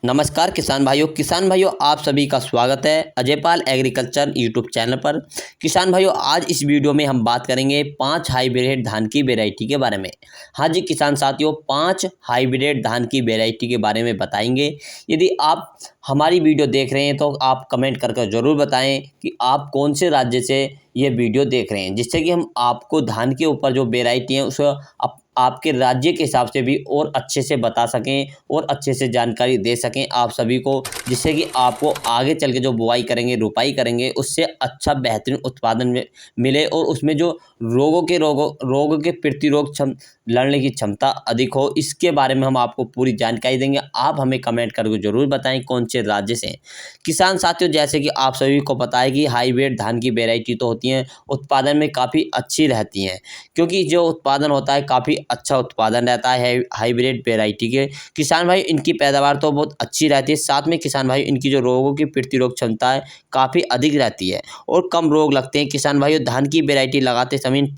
नमस्कार किसान भाइयों आप सभी का स्वागत है अजयपाल एग्रीकल्चर यूट्यूब चैनल पर। किसान भाइयों आज इस वीडियो में हम बात करेंगे 5 हाइब्रिड धान की वैरायटी के बारे में। हाँ जी किसान साथियों, 5 हाइब्रिड धान की वैरायटी के बारे में बताएंगे। यदि आप हमारी वीडियो देख रहे हैं तो आप कमेंट करके ज़रूर बताएं कि आप कौन से राज्य से ये वीडियो देख रहे हैं, जिससे कि हम आपको धान के ऊपर जो वैरायटी है उसे आपके राज्य के हिसाब से भी और अच्छे से बता सकें और अच्छे से जानकारी दे सकें आप सभी को, जिससे कि आपको आगे चल के जो बुआई करेंगे रुपाई करेंगे उससे अच्छा बेहतरीन उत्पादन मिले और उसमें जो रोगों के प्रतिरोध लड़ने की क्षमता अधिक हो। इसके बारे में हम आपको पूरी जानकारी देंगे। आप हमें कमेंट करके ज़रूर बताएं कौन से राज्य से हैं। किसान साथियों, जैसे कि आप सभी को पता है कि हाइब्रिड धान की वैरायटी तो होती हैं, उत्पादन में काफ़ी अच्छी रहती हैं, क्योंकि जो उत्पादन होता है काफ़ी अच्छा उत्पादन रहता है हाइब्रिड वैरायटी के। किसान भाई इनकी पैदावार तो बहुत अच्छी रहती है, साथ में किसान भाई इनकी जो रोगों की प्रतिरोध क्षमता है काफ़ी अधिक रहती है और कम रोग लगते हैं। किसान भाइयों धान की वैरायटी लगाते समय इन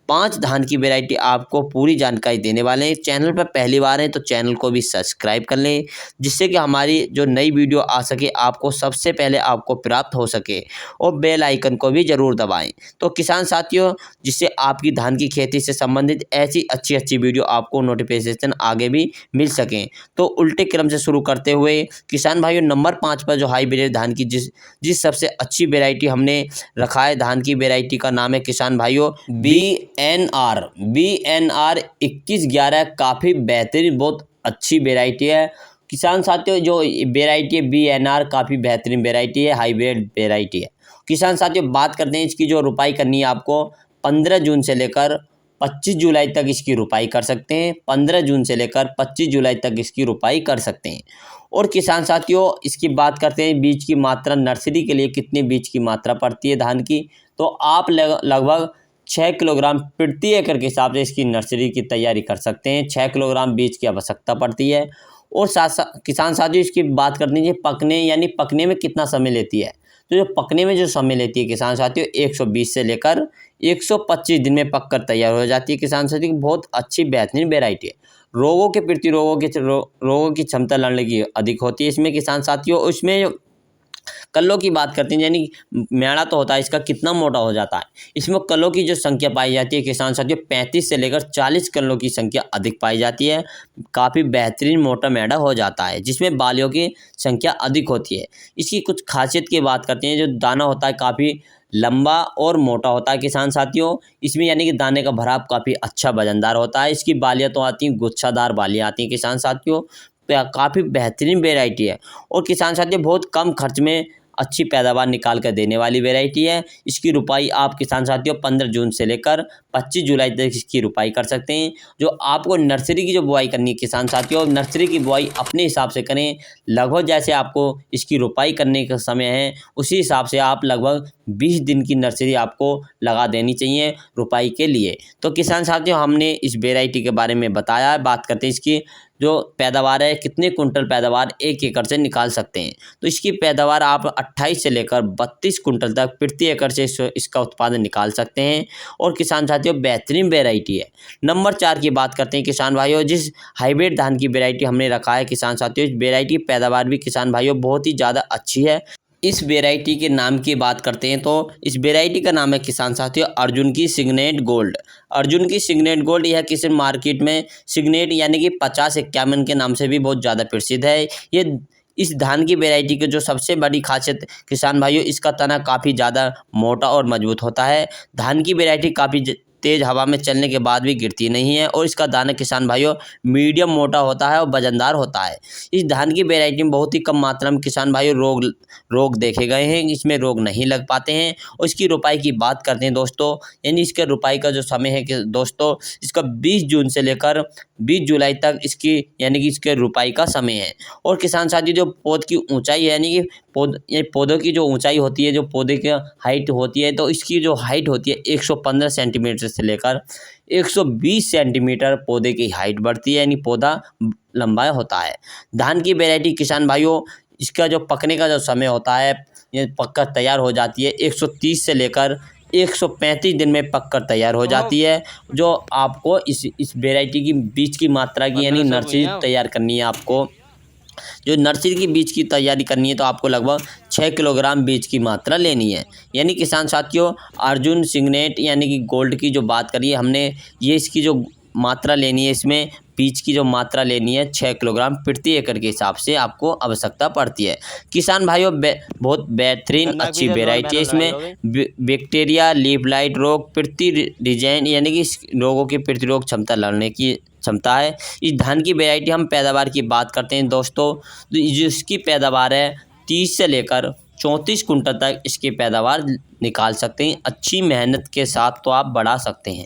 पाँच धान की वैरायटी आपको पूरी जानकारी देने वाले हैं। चैनल पर पहली बार हैं तो चैनल को भी सब्सक्राइब कर लें, जिससे कि हमारी जो नई वीडियो आ सके आपको सबसे पहले आपको प्राप्त हो सके, और बेल आइकन को भी ज़रूर दबाएं। तो किसान साथियों, जिससे आपकी धान की खेती से संबंधित ऐसी अच्छी वीडियो आपको नोटिफिकेशन आगे भी मिल सकें। तो उल्टे क्रम से शुरू करते हुए किसान भाइयों, नंबर 5 पर जो हाइब्रिड धान की जिस सबसे अच्छी वैरायटी हमने रखा है, धान की वैरायटी का नाम है किसान भाइयों BNR 2111। काफ़ी बेहतरीन बहुत अच्छी वैरायटी है। किसान साथियों जो वैरायटी है BNR काफ़ी बेहतरीन वैरायटी है, हाइब्रिड वैरायटी है। किसान साथियों बात करते हैं इसकी जो रुपाई करनी है, आपको 15 जून से लेकर 25 जुलाई तक इसकी रुपाई कर सकते हैं। 15 जून से लेकर 25 जुलाई तक इसकी रुपाई कर सकते हैं। और किसान साथियों इसकी बात करते हैं बीज की मात्रा, नर्सरी के लिए कितने बीज की मात्रा पड़ती है धान की, तो आप लगभग 6 किलोग्राम प्रति एकड़ के हिसाब से इसकी नर्सरी की तैयारी कर सकते हैं। 6 किलोग्राम बीज की आवश्यकता पड़ती है। और साथ किसान साथियों इसकी बात करनी चाहिए पकने में कितना समय लेती है, तो जो पकने में जो समय लेती है किसान साथियों 120 से लेकर 125 दिन में पककर तैयार हो जाती है। किसान साथियों बहुत अच्छी बेहतरीन वैरायटी है। रोगों के प्रति रोगों की क्षमता लड़ने की अधिक होती है इसमें। किसान साथियों उसमें कल्लों की बात करते हैं, यानी मेड़ा तो होता है इसका कितना मोटा हो जाता है, इसमें कल्लों की जो संख्या पाई जाती है किसान साथियों 35 से लेकर 40 कल्लों की संख्या अधिक पाई जाती है। काफ़ी बेहतरीन मोटा मेड़ा हो जाता है जिसमें बालियों की संख्या अधिक होती है। इसकी कुछ खासियत की बात करते हैं, जो दाना होता है काफ़ी लंबा और मोटा होता है किसान साथियों। इसमें यानी कि दाने का भराव काफ़ी अच्छा वजनदार होता है। इसकी बालियाँ तो आती हैं, गुच्छादार बालियाँ आती हैं किसान साथियों। काफ़ी बेहतरीन वैरायटी है और किसान साथियों बहुत कम खर्च में अच्छी पैदावार निकाल कर देने वाली वैरायटी है। इसकी रुपाई आप किसान साथियों 15 जून से लेकर 25 जुलाई तक इसकी रुपाई कर सकते हैं। जो आपको नर्सरी की जो बुआई करनी है किसान साथियों, नर्सरी की बुआई अपने हिसाब से करें। लगभग जैसे आपको इसकी रुपाई करने का समय है उसी हिसाब से आप लगभग 20 दिन की नर्सरी आपको लगा देनी चाहिए रुपाई के लिए। तो किसान साथियों हमने इस वैरायटी के बारे में बताया है। बात करते हैं इसकी जो पैदावार है, कितने कुंटल पैदावार 1 एकड़ से निकाल सकते हैं, तो इसकी पैदावार आप 28 से लेकर 32 कुंटल तक प्रति एकड़ से इसका उत्पादन निकाल सकते हैं। और किसान साथियों बेहतरीन वैरायटी है। नंबर 4 की बात करते हैं किसान भाइयों, जिस हाइब्रिड धान की वैरायटी हमने रखा है किसान साथियों, इस वैरायटी की पैदावार भी किसान भाइयों बहुत ही ज़्यादा अच्छी है। इस वैरायटी के नाम की बात करते हैं तो इस वैरायटी का नाम है किसान साथियों अर्जुन की सिग्नेट गोल्ड। अर्जुन की सिग्नेट गोल्ड यह किसी मार्केट में सिग्नेट यानी कि 5051 के नाम से भी बहुत ज़्यादा प्रसिद्ध है। ये इस धान की वैरायटी की जो सबसे बड़ी खासियत किसान भाइयों, इसका तना काफ़ी ज़्यादा मोटा और मजबूत होता है। धान की वैरायटी काफ़ी तेज़ हवा में चलने के बाद भी गिरती नहीं है और इसका दाना किसान भाइयों मीडियम मोटा होता है और वजनदार होता है। इस धान की वैरायटी में बहुत ही कम मात्रा में किसान भाइयों रोग देखे गए हैं, इसमें रोग नहीं लग पाते हैं। और इसकी रुपाई की बात करते हैं दोस्तों, यानी इसके रुपाई का जो समय है कि दोस्तों इसका 20 जून से लेकर 20 जुलाई तक इसकी यानी कि इसके रुपाई का समय है। और किसान साथी जो पौध की ऊंचाई है, यानी कि पौधों की जो ऊंचाई होती है, जो पौधे की हाइट होती है, तो इसकी जो हाइट होती है 115 सेंटीमीटर से लेकर 120 सेंटीमीटर पौधे की हाइट बढ़ती है, यानी पौधा लंबा होता है। धान की वैरायटी किसान भाइयों इसका जो पकने का जो समय होता है, ये पककर तैयार हो जाती है 130 से लेकर 135 दिन में पककर तैयार हो जाती है। जो आपको इस वैरायटी की बीज की मात्रा की यानी नर्सरी तैयार करनी है आपको जो नर्सरी की बीज की तैयारी करनी है तो आपको लगभग 6 किलोग्राम बीज की मात्रा लेनी है। यानी किसान साथियों, अर्जुन सिग्नेट यानी कि गोल्ड की जो बात करी है हमने, ये इसकी जो मात्रा लेनी है, इसमें बीज की जो मात्रा लेनी है 6 किलोग्राम प्रति एकड़ के हिसाब से आपको आवश्यकता पड़ती है। किसान भाइयों, बहुत बेहतरीन अच्छी वेराइटी है। इसमें बैक्टीरिया, लीफ लाइट रोग, प्रति डिजाइन यानी कि इस रोगों की प्रतिरोध क्षमता लड़ने की क्षमता है। इस धान की वैरायटी हम पैदावार की बात करते हैं दोस्तों, तो जिसकी पैदावार है 30 से लेकर 34 कुंटल तक इसकी पैदावार निकाल सकते हैं। अच्छी मेहनत के साथ तो आप बढ़ा सकते हैं।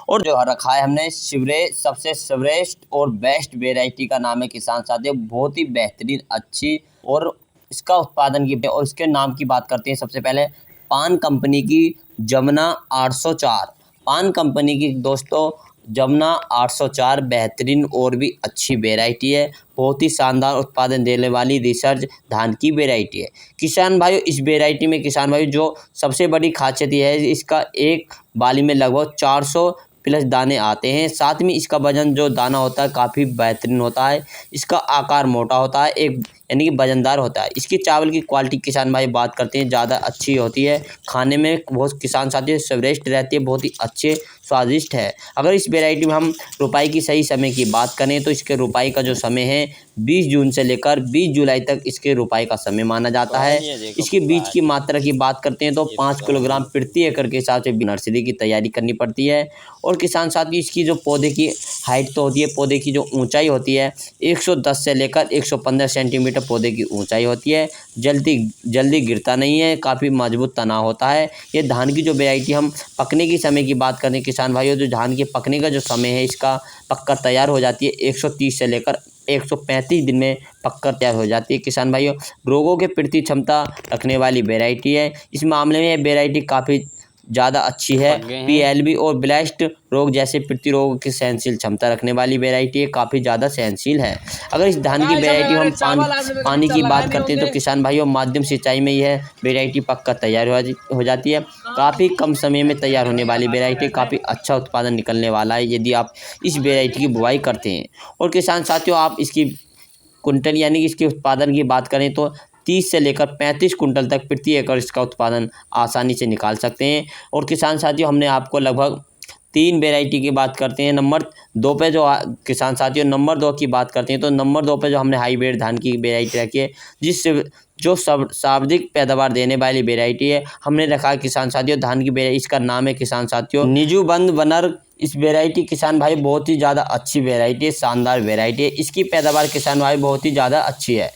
और जो रखा है हमने सबसे श्रेष्ठ और बेस्ट वेराइटी का नाम है किसान साथियों, बहुत ही बेहतरीन अच्छी, और इसका उत्पादन की और इसके नाम की बात करते हैं। सबसे पहले पान कंपनी की जमुना 804, पान कंपनी की दोस्तों जमुना 804 बेहतरीन और भी अच्छी वेराइटी है। बहुत ही शानदार उत्पादन देने वाली रिसर्च धान की वेराइटी है। किसान भाइयों, इस वेराइटी में किसान भाइयों जो सबसे बड़ी खासियत यह है, इसका एक बाली में लगभग 400 प्लस दाने आते हैं। साथ में इसका वजन जो दाना होता है काफ़ी बेहतरीन होता है। इसका आकार मोटा होता है, एक यानी कि वजनदार होता है। इसकी चावल की क्वालिटी किसान भाई बात करते हैं ज़्यादा अच्छी होती है, खाने में बहुत किसान साथी श्रेष्ठ रहती है, बहुत ही अच्छे स्वादिष्ट है। अगर इस वेराइटी में हम रोपाई की सही समय की बात करें तो इसके रोपाई का जो समय है 20 जून से लेकर 20 जुलाई तक इसके रोपाई का समय माना जाता है। इसके बीज की मात्रा की बात करते हैं तो 5 किलोग्राम प्रति एकड़ के हिसाब से नर्सरी की तैयारी करनी पड़ती है। और किसान साथी, इसकी जो पौधे की हाइट तो होती है, पौधे की जो ऊंचाई होती है 110 से लेकर 115 सेंटीमीटर पौधे की ऊंचाई होती है। जल्दी गिरता नहीं है, काफ़ी मजबूत तना होता है। ये धान की जो वैरायटी हम पकने की समय की बात करें किसान भाइयों, जो धान के पकने का जो समय है इसका पककर तैयार हो जाती है 130 से लेकर 135 दिन में पककर तैयार हो जाती है। किसान भाइयों, रोगों के प्रति क्षमता रखने वाली वैरायटी है। इस मामले में ये वैरायटी काफ़ी ज़्यादा अच्छी है। PLB और ब्लास्ट रोग जैसे प्रतिरोग की सहनशील क्षमता रखने वाली वैरायटी है, काफ़ी ज़्यादा सहनशील है। अगर इस धान की वैरायटी हम पानी की बात करते हैं तो किसान भाइयों, माध्यम सिंचाई में यह वैरायटी पककर तैयार हो जाती है। काफ़ी कम समय में तैयार होने वाली वैरायटी, काफ़ी अच्छा उत्पादन निकलने वाला है यदि आप इस वैरायटी की बुआई करते हैं। और किसान साथियों, आप इसकी कुंटल यानी कि इसके उत्पादन की बात करें तो 30 से लेकर 35 कुंटल तक प्रति एकड़ इसका उत्पादन आसानी से निकाल सकते हैं। और किसान साथियों, हमने आपको लगभग 3 वैरायटी की बात करते हैं। नंबर 2 पे जो किसान साथियों नंबर 2 की बात करते हैं तो नंबर 2 पे जो हमने हाईब्रिड धान की वैरायटी रखी है, जिससे जो सर्वाधिक पैदावार देने वाली वैरायटी है, हमने रखा है किसान साथियों धान की वैरायटी। इसका नाम है किसान साथियों निजुबंद वनर। इस वैरायटी किसान भाई बहुत ही ज़्यादा अच्छी वैरायटी है, शानदार वैरायटी है। इसकी पैदावार किसान भाई बहुत ही ज़्यादा अच्छी है।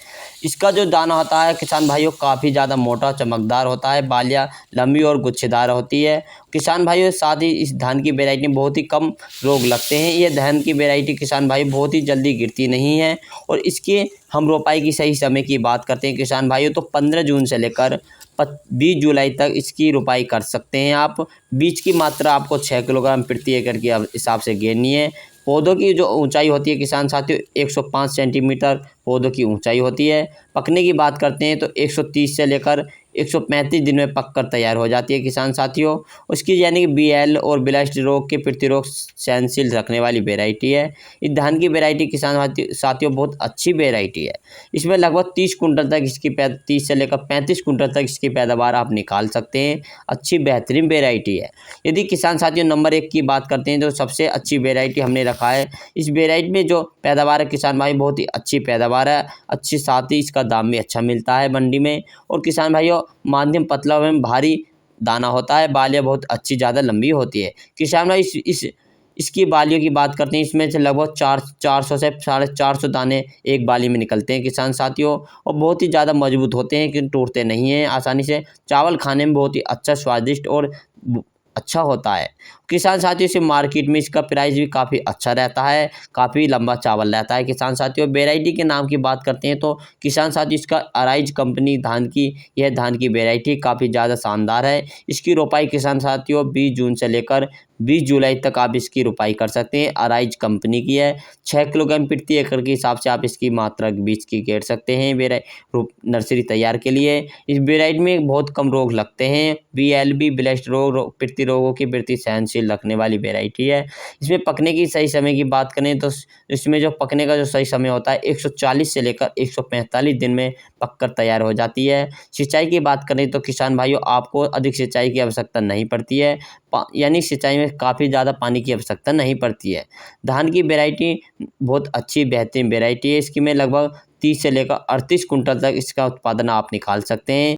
इसका जो दाना होता है किसान भाइयों काफ़ी ज़्यादा मोटा चमकदार होता है, बालियाँ लंबी और गुच्छेदार होती है। किसान भाइयों, साथ ही इस धान की वैरायटी में बहुत ही कम रोग लगते हैं। ये धान की वैरायटी किसान भाई बहुत ही जल्दी गिरती नहीं है। और इसके हम रोपाई की सही समय की बात करते हैं किसान भाइयों तो 15 जून से लेकर 20 जुलाई तक इसकी रोपाई कर सकते हैं आप। बीज की मात्रा आपको 6 किलोग्राम प्रति एकड़ के हिसाब से घेरनी है। पौधों की जो ऊंचाई होती है किसान साथियों 105 सेंटीमीटर पौधों की ऊंचाई होती है। पकने की बात करते हैं तो 130 से लेकर 135 दिन में पककर तैयार हो जाती है किसान साथियों। उसकी यानी कि BL और ब्लास्ट रोग के प्रतिरोग सहनशील रखने वाली वैरायटी है। इस धान की वैरायटी किसान साथियों बहुत अच्छी वैरायटी है। इसमें लगभग 30 कुंटल तक इसकी 30 से लेकर 35 कुंटल तक इसकी पैदावार आप निकाल सकते हैं। अच्छी बेहतरीन वैरायटी है। यदि किसान साथियों नंबर 1 की बात करते हैं तो सबसे अच्छी वैरायटी हमने रखा है। इस वैरायटी में जो पैदावार है किसान भाई बहुत ही अच्छी पैदावार है, अच्छी, साथ ही इसका दाम भी अच्छा मिलता है मंडी में। और किसान भाइयों, माध्यम पतला एवं भारी दाना होता है, बालियाँ बहुत अच्छी ज़्यादा लंबी होती है। किसान भाई इसकी बालियों की बात करते हैं, इसमें से लगभग 400 से 450 दाने एक बाली में निकलते हैं किसान साथियों। और बहुत ही ज़्यादा मजबूत होते हैं कि टूटते नहीं हैं आसानी से। चावल खाने में बहुत ही अच्छा, स्वादिष्ट और अच्छा होता है। किसान साथियों से मार्केट में इसका प्राइस भी काफ़ी अच्छा रहता है, काफ़ी लंबा चावल रहता है। किसान साथियों, वैरायटी के नाम की बात करते हैं तो किसान साथियों इसका अराइज कंपनी धान की, यह धान की वैरायटी काफ़ी ज़्यादा शानदार है। इसकी रोपाई किसान साथियों 20 जून से लेकर 20 जुलाई तक आप इसकी रोपाई कर सकते हैं। अराइज कंपनी की है। 6 किलोग्राम प्रति एकड़ के हिसाब से आप इसकी मात्रा बीज की घेर सकते हैं नर्सरी तैयार के लिए। इस वैरायटी में बहुत कम रोग लगते हैं। BLB ब्लास्ट रोग प्रतिरोगों की प्रति सहनशील पोटेंशियल रखने वाली वेराइटी है। इसमें पकने की सही समय की बात करें तो इसमें जो पकने का जो सही समय होता है 140 से लेकर 145 दिन में पककर तैयार हो जाती है। सिंचाई की बात करें तो किसान भाइयों आपको अधिक सिंचाई की आवश्यकता नहीं पड़ती है, यानी सिंचाई में काफ़ी ज़्यादा पानी की आवश्यकता नहीं पड़ती है। धान की वेराइटी बहुत अच्छी बेहतरीन वेराइटी है। इसकी में लगभग 30 से लेकर 38 कुंटल तक इसका उत्पादन आप निकाल सकते हैं।